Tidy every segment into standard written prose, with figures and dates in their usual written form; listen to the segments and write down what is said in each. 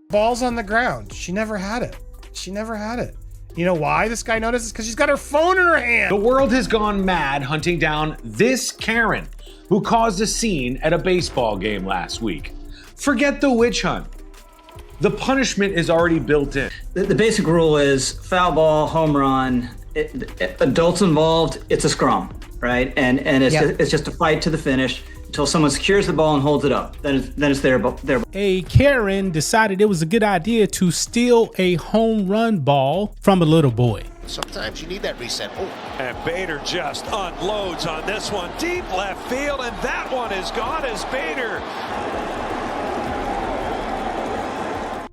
Ball's on the ground. She never had it. She never had it. You know why this guy notices? Because she's got her phone in her hand. The world has gone mad hunting down this Karen who caused a scene at a baseball game last week. Forget the witch hunt. The punishment is already built in. The basic rule is foul ball, home run, adults involved, it's a scrum, right? And it's just a fight to the finish until someone secures the ball and holds it up. Then it's their ball. A Karen decided it was a good idea to steal a home run ball from a little boy. Sometimes you need that reset. Oh. And Bader just unloads on this one. Deep left field, and that one is gone as Bader.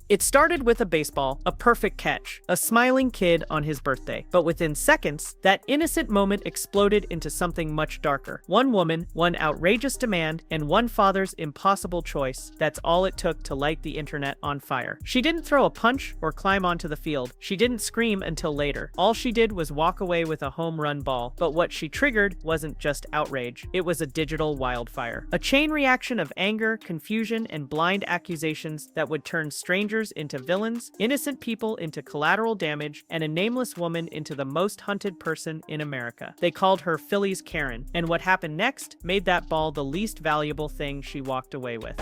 It started with a baseball, a perfect catch, a smiling kid on his birthday. But within seconds, that innocent moment exploded into something much darker. One woman, one outrageous demand, and one father's impossible choice. That's all it took to light the internet on fire. She didn't throw a punch or climb onto the field. She didn't scream until later. All she did was walk away with a home run ball. But what she triggered wasn't just outrage. It was a digital wildfire. A chain reaction of anger, confusion, and blind accusations that would turn strangers into villains, innocent people into collateral damage, and a nameless woman into the most hunted person in America. They called her Philly's Karen, and what happened next made that ball the least valuable thing she walked away with.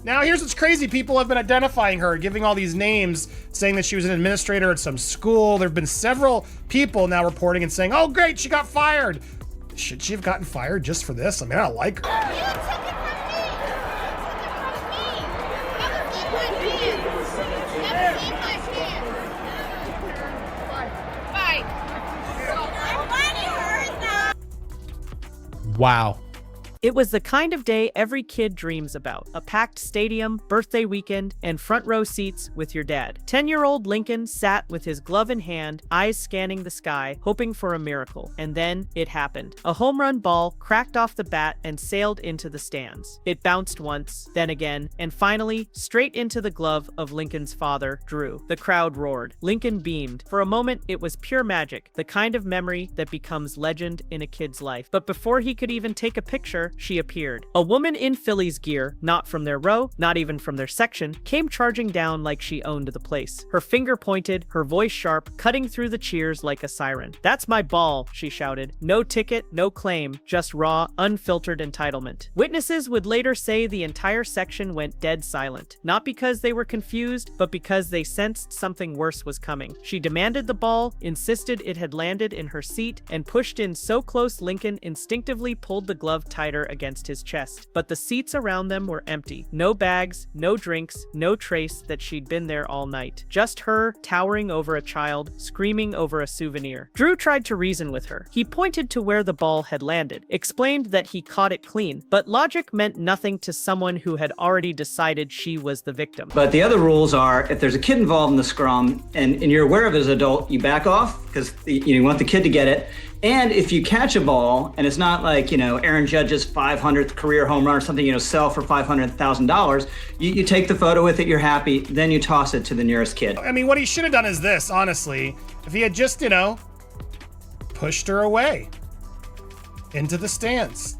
Now, here's what's crazy. People have been identifying her, giving all these names, saying that she was an administrator at some school. There have been several people now reporting and saying, oh, great, she got fired. Should she have gotten fired just for this? I mean, I don't like her. You took it from me! You took it from me! That was in my hand! Fight! I'm funny, hers now! Wow. It was the kind of day every kid dreams about. A packed stadium, birthday weekend, and front row seats with your dad. 10-year-old Lincoln sat with his glove in hand, eyes scanning the sky, hoping for a miracle. And then it happened. A home run ball cracked off the bat and sailed into the stands. It bounced once, then again, and finally, straight into the glove of Lincoln's father, Drew. The crowd roared. Lincoln beamed. For a moment, it was pure magic, the kind of memory that becomes legend in a kid's life. But before he could even take a picture, she appeared. A woman in Phillies gear, not from their row, not even from their section, came charging down like she owned the place. Her finger pointed, her voice sharp, cutting through the cheers like a siren. "That's my ball," she shouted. No ticket, no claim, just raw, unfiltered entitlement. Witnesses would later say the entire section went dead silent. Not because they were confused, but because they sensed something worse was coming. She demanded the ball, insisted it had landed in her seat, and pushed in so close Lincoln instinctively pulled the glove tighter against his chest. But the seats around them were empty. No bags, no drinks, no trace that she'd been there all night. Just her, towering over a child, screaming over a souvenir. Drew tried to reason with her. He pointed to where the ball had landed, explained that he caught it clean, but logic meant nothing to someone who had already decided she was the victim. But the other rules are, if there's a kid involved in the scrum and you're aware of it as an adult, you back off because you want the kid to get it. And if you catch a ball and it's not like, Aaron Judge's 500th career home run or something, sell for $500,000, you take the photo with it, you're happy, then you toss it to the nearest kid. I mean, what he should have done is this, honestly. If he had just, pushed her away into the stands.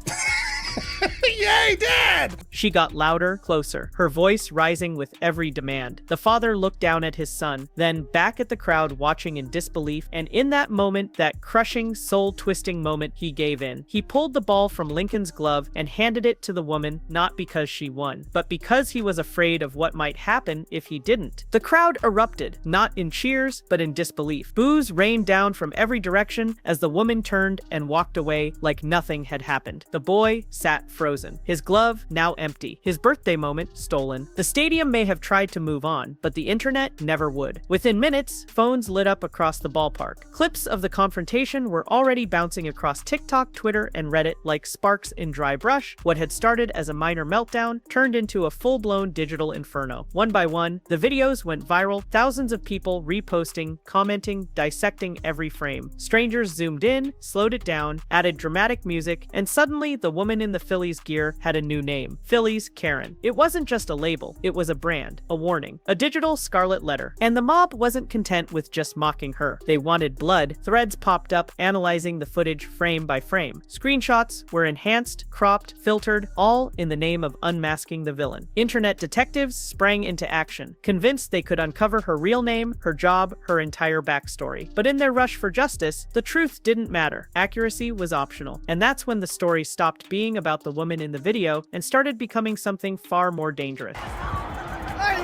Yay, Dad! She got louder, closer, her voice rising with every demand. The father looked down at his son, then back at the crowd watching in disbelief, and in that moment, that crushing, soul-twisting moment, he gave in. He pulled the ball from Lincoln's glove and handed it to the woman, not because she won, but because he was afraid of what might happen if he didn't. The crowd erupted, not in cheers, but in disbelief. Boos rained down from every direction as the woman turned and walked away like nothing had happened. The boy sat frozen, his glove now empty, his birthday moment stolen. The stadium may have tried to move on, but the internet never would. Within minutes, phones lit up across the ballpark. Clips of the confrontation were already bouncing across TikTok, Twitter, and Reddit like sparks in dry brush. What had started as a minor meltdown turned into a full-blown digital inferno. One by one, the videos went viral, thousands of people reposting, commenting, dissecting every frame. Strangers zoomed in, slowed it down, added dramatic music, and suddenly the woman in the Phillies Phillies gear had a new name: Phillies Karen. It wasn't just a label, it was a brand, a warning, a digital scarlet letter. And the mob wasn't content with just mocking her. They wanted blood. Threads popped up analyzing the footage frame by frame. Screenshots were enhanced, cropped, filtered, all in the name of unmasking the villain. Internet detectives sprang into action, convinced they could uncover her real name, her job, her entire backstory. But in their rush for justice, the truth didn't matter. Accuracy was optional. And that's when the story stopped being about the woman in the video and started becoming something far more dangerous. Hey,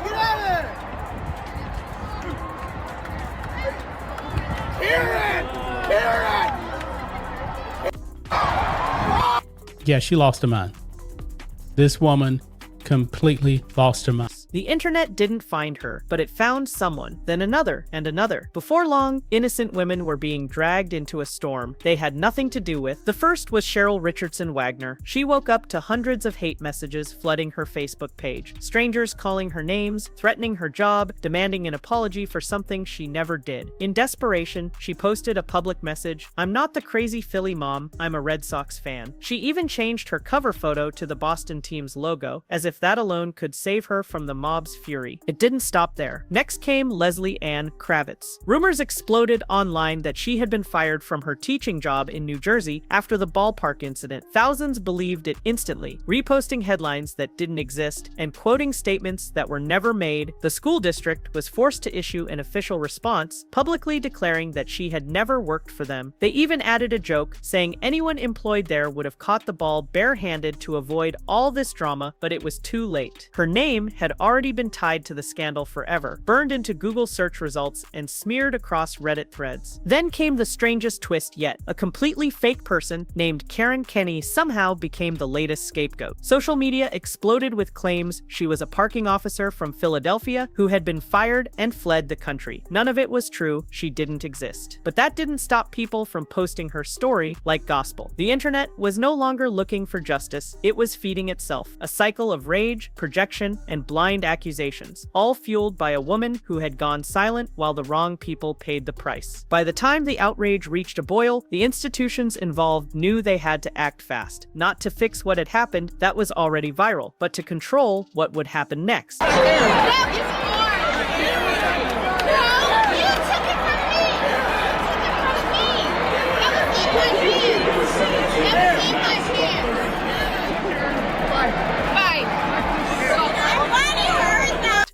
get out of there! Yeah, she lost her mind. This woman completely lost her mind. The internet didn't find her, but it found someone, then another, and another. Before long, innocent women were being dragged into a storm they had nothing to do with. The first was Cheryl Richardson Wagner. She woke up to hundreds of hate messages flooding her Facebook page. Strangers calling her names, threatening her job, demanding an apology for something she never did. In desperation, she posted a public message: "I'm not the crazy Philly mom, I'm a Red Sox fan." She even changed her cover photo to the Boston team's logo, as if that alone could save her from the mob's fury. It didn't stop there. Next came Leslie Ann Kravitz. Rumors exploded online that she had been fired from her teaching job in New Jersey after the ballpark incident. Thousands believed it instantly, reposting headlines that didn't exist and quoting statements that were never made. The school district was forced to issue an official response, publicly declaring that she had never worked for them. They even added a joke, saying anyone employed there would have caught the ball barehanded to avoid all this drama, but it was too late. Her name had already been tied to the scandal forever, burned into Google search results and smeared across Reddit threads. Then came the strangest twist yet. A completely fake person named Karen Kenny somehow became the latest scapegoat. Social media exploded with claims she was a parking officer from Philadelphia who had been fired and fled the country. None of it was true. She didn't exist. But that didn't stop people from posting her story like gospel. The internet was no longer looking for justice. It was feeding itself. A cycle of rage, projection, and blind accusations, all fueled by a woman who had gone silent while the wrong people paid the price. By the time the outrage reached a boil, the institutions involved knew they had to act fast, not to fix what had happened that was already viral, but to control what would happen next.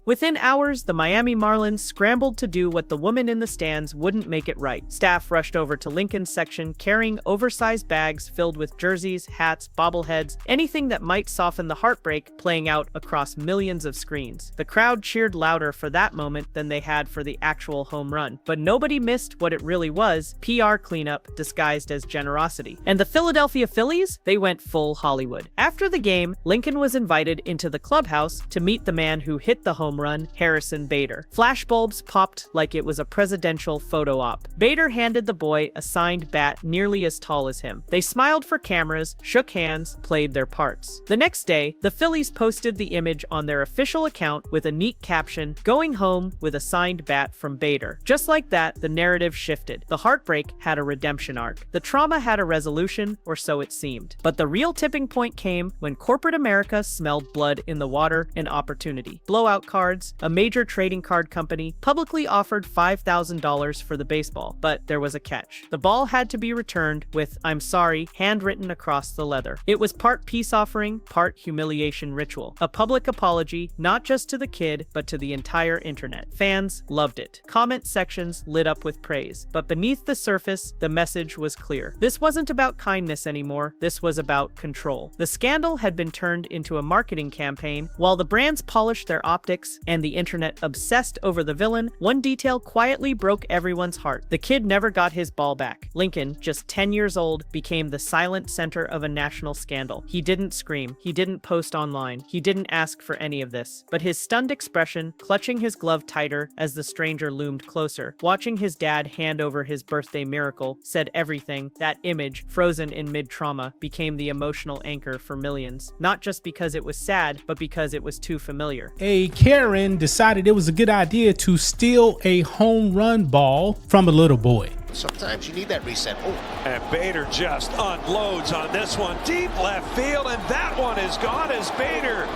Within hours, the Miami Marlins scrambled to do what the woman in the stands wouldn't make it right. Staff rushed over to Lincoln's section carrying oversized bags filled with jerseys, hats, bobbleheads, anything that might soften the heartbreak playing out across millions of screens. The crowd cheered louder for that moment than they had for the actual home run. But nobody missed what it really was: PR cleanup disguised as generosity. And the Philadelphia Phillies? They went full Hollywood. After the game, Lincoln was invited into the clubhouse to meet the man who hit the home run, Harrison Bader. Flashbulbs popped like it was a presidential photo op. Bader handed the boy a signed bat nearly as tall as him. They smiled for cameras, shook hands, played their parts. The next day, the Phillies posted the image on their official account with a neat caption, "Going home with a signed bat from Bader." Just like that, the narrative shifted. The heartbreak had a redemption arc. The trauma had a resolution, or so it seemed. But the real tipping point came when corporate America smelled blood in the water and opportunity. Blowout cards. A major trading card company publicly offered $5,000 for the baseball, but there was a catch. The ball had to be returned with "I'm sorry" handwritten across the leather. It was part peace offering, part humiliation ritual. A public apology, not just to the kid, but to the entire internet. Fans loved it. Comment sections lit up with praise. But beneath the surface, the message was clear. This wasn't about kindness anymore. This was about control. The scandal had been turned into a marketing campaign. While the brands polished their optics and the internet obsessed over the villain, one detail quietly broke everyone's heart. The kid never got his ball back. Lincoln, just 10 years old, became the silent center of a national scandal. He didn't scream. He didn't post online. He didn't ask for any of this. But his stunned expression, clutching his glove tighter as the stranger loomed closer, watching his dad hand over his birthday miracle, said everything. That image, frozen in mid-trauma, became the emotional anchor for millions. Not just because it was sad, but because it was too familiar. A Karen decided it was a good idea to steal a home run ball from a little boy. Sometimes you need that reset. Oh, And Bader just unloads on this one. Deep left field, and that one is gone as Bader.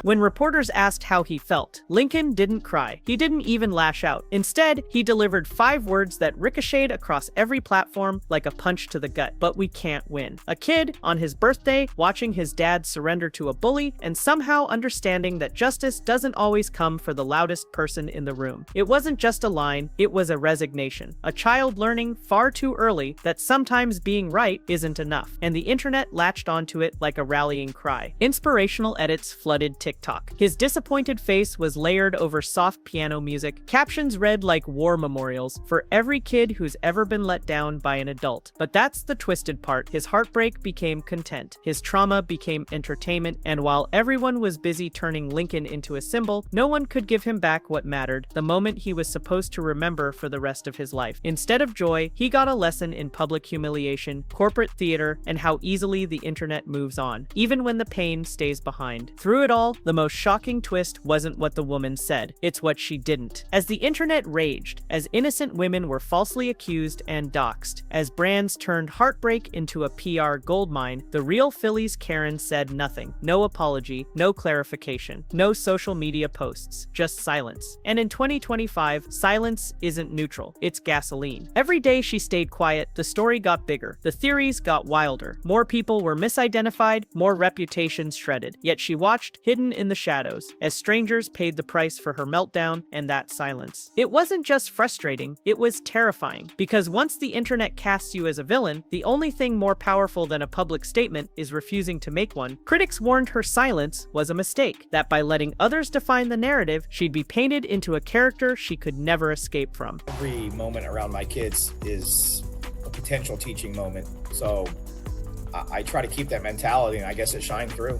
When reporters asked how he felt, Lincoln didn't cry. He didn't even lash out. Instead, he delivered 5 words that ricocheted across every platform like a punch to the gut. But we can't win. A kid, on his birthday, watching his dad surrender to a bully, and somehow understanding that justice doesn't always come for the loudest person in the room. It wasn't just a line, it was a resignation. A child learning far too early that sometimes being right isn't enough. And the internet latched onto it like a rallying cry. Inspirational edits flooded TikTok. His disappointed face was layered over soft piano music, captions read like war memorials for every kid who's ever been let down by an adult. But that's the twisted part. His heartbreak became content. His trauma became entertainment, and while everyone was busy turning Lincoln into a symbol, no one could give him back what mattered, the moment he was supposed to remember for the rest of his life. Instead of joy, he got a lesson in public humiliation, corporate theater, and how easily the internet moves on, even when the pain stays behind. Through it all, the most shocking twist wasn't what the woman said, it's what she didn't. As the internet raged, as innocent women were falsely accused and doxxed, as brands turned heartbreak into a PR goldmine, the real Philly's Karen said nothing. No apology, no clarification, no social media posts, just silence. And in 2025, silence isn't neutral, it's gasoline. Every day she stayed quiet, the story got bigger, the theories got wilder. More people were misidentified, more reputations shredded. Yet she watched, hidden in the shadows, as strangers paid the price for her meltdown and that silence. It wasn't just frustrating, it was terrifying. Because once the internet casts you as a villain, the only thing more powerful than a public statement is refusing to make one. Critics warned her silence was a mistake, that by letting others define the narrative, she'd be painted into a character she could never escape from. Every moment around my kids is a potential teaching moment. So I try to keep that mentality, and I guess it shined through.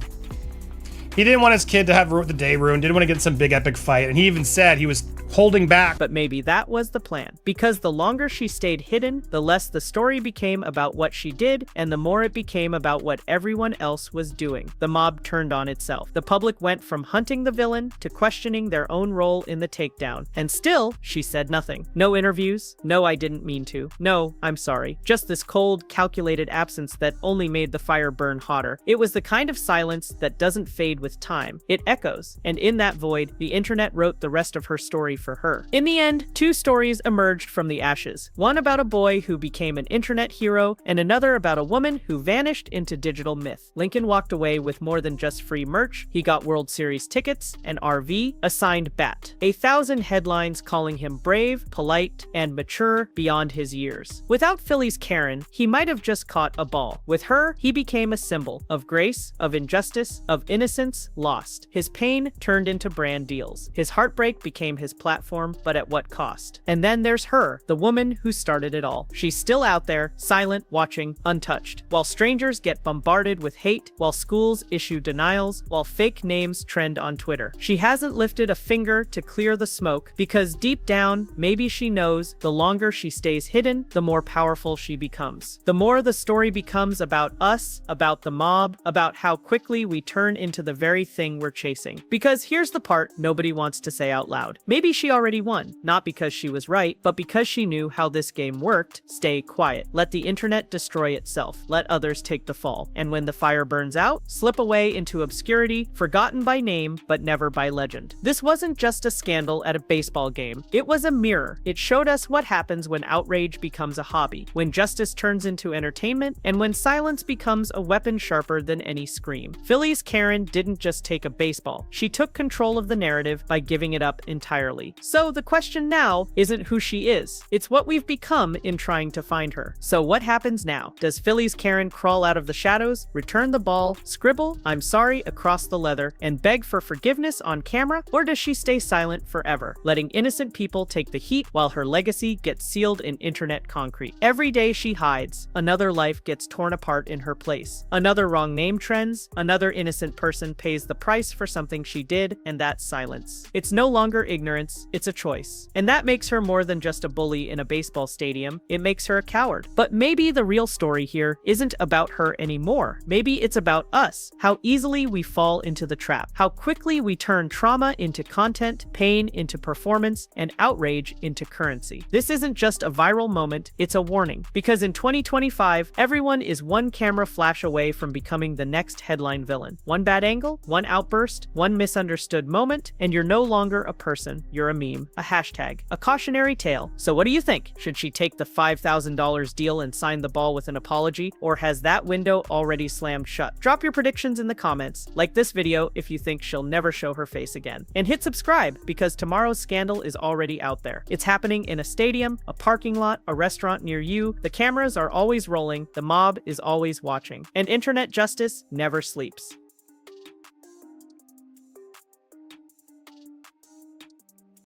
He didn't want his kid to have the day ruined, didn't want to get some big epic fight, and he even said he was holding back. But maybe that was the plan. Because the longer she stayed hidden, the less the story became about what she did, and the more it became about what everyone else was doing. The mob turned on itself. The public went from hunting the villain to questioning their own role in the takedown. And still, she said nothing. No interviews. No, I didn't mean to. No, I'm sorry. Just this cold, calculated absence that only made the fire burn hotter. It was the kind of silence that doesn't fade with time. It echoes. And in that void, the internet wrote the rest of her story for her. In the end, 2 stories emerged from the ashes. One about a boy who became an internet hero, and another about a woman who vanished into digital myth. Lincoln walked away with more than just free merch. He got World Series tickets, an RV, a signed bat, 1,000 headlines calling him brave, polite, and mature beyond his years. Without Philly's Karen, he might have just caught a ball. With her, he became a symbol of grace, of injustice, of innocence lost. His pain turned into brand deals. His heartbreak became his platform, but at what cost? And then there's her, the woman who started it all. She's still out there, silent, watching, untouched. While strangers get bombarded with hate, while schools issue denials, while fake names trend on Twitter. She hasn't lifted a finger to clear the smoke, because deep down, maybe she knows the longer she stays hidden, the more powerful she becomes. The more the story becomes about us, about the mob, about how quickly we turn into the very thing we're chasing. Because here's the part nobody wants to say out loud. Maybe she already won, not because she was right, but because she knew how this game worked. Stay quiet. Let the internet destroy itself. Let others take the fall. And when the fire burns out, slip away into obscurity, forgotten by name, but never by legend. This wasn't just a scandal at a baseball game. It was a mirror. It showed us what happens when outrage becomes a hobby, when justice turns into entertainment, and when silence becomes a weapon sharper than any scream. Philly's Karen didn't just take a baseball. She took control of the narrative by giving it up entirely. So the question now isn't who she is. It's what we've become in trying to find her. So what happens now? Does Philly's Karen crawl out of the shadows, return the ball, scribble "I'm sorry" across the leather, and beg for forgiveness on camera? Or does she stay silent forever, letting innocent people take the heat while her legacy gets sealed in internet concrete? Every day she hides, another life gets torn apart in her place. Another wrong name trends, another innocent person pays the price for something she did, and that's silence. It's no longer ignorance, Yes, it's a choice. And that makes her more than just a bully in a baseball stadium. It makes her a coward. But maybe the real story here isn't about her anymore. Maybe it's about us. How easily we fall into the trap. How quickly we turn trauma into content, pain into performance, and outrage into currency. This isn't just a viral moment, it's a warning. Because in 2025, everyone is one camera flash away from becoming the next headline villain. One bad angle, one outburst, one misunderstood moment, and you're no longer a person, you're a meme, a hashtag, a cautionary tale. So what do you think? Should she take the $5,000 deal and sign the ball with an apology, or has that window already slammed shut? Drop your predictions in the comments, like this video if you think she'll never show her face again, and hit subscribe because tomorrow's scandal is already out there. It's happening in a stadium, a parking lot, a restaurant near you. The cameras are always rolling, the mob is always watching, and internet justice never sleeps.